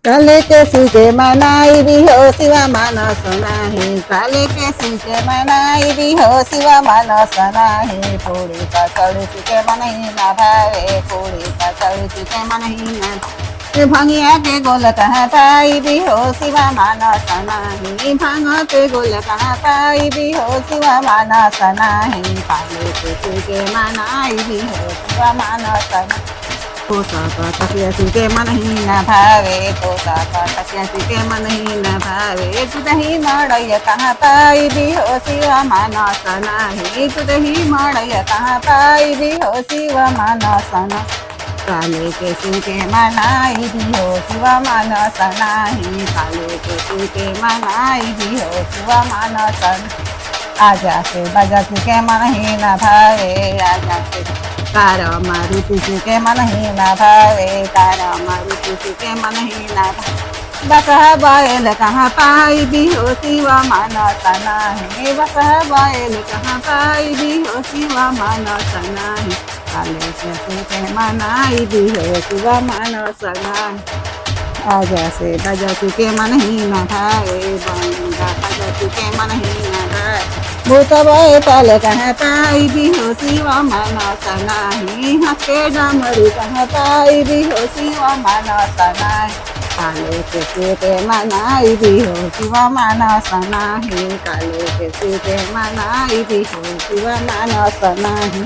काले के सीके मनाई भी हो शिवा मानस नाही, काले के सीके मनाई भी हो शिवा मानस नाही। पूरी पचड़ी के मनही ना भावे, पूरी पचड़ी के मनही ना भंगिया के गोल कहाँ पाई भी हो शिवा मानस नाही, भांग के गोल कहाँ पाई भी हो शिवा मानस नाही। काले के सीके मनाई भी हो शिवा मानस नाही। पोशाका तकिया के मन ही न भावे, पोशाका तकिया के मन ही न भावे। तुदही मड़ैया कहाँ पाई भी हो शिवा मानस नाही, तुदही मड़ैया कहाँ पाई भी हो शिवा मानस नाही। काले के सीके मनाई भी हो शिवा मानस नाही, काले के सीके मनाई भी हो शिवा मानस नाही। आजा से बजा के मन ही न भावे, आजा से तारा मारुति के मन ही न भावे, तारा मारुति के मन ही न भावे। बसहा बैल कहाँ पाई भी हो शिवा मानस नाही, बसहा बैल कहाँ पाई भी हो शिवा मानस नाही। काले के मनाई भी हो शिवा मानस नाही। आजा से बजा के मन ही न भावे, बंगा बजा के मन ही न भावे। भूत भय पाल कहाँ पाई भी हो शिवा मानस नाही, हंसे डमरू कहाँ पाई भी हो शिवा मानस नाही। काले के सीते मनाई भी हो शिवा मानस नाही, काले के सीते मनाई भी हो शिवा मानस नाही।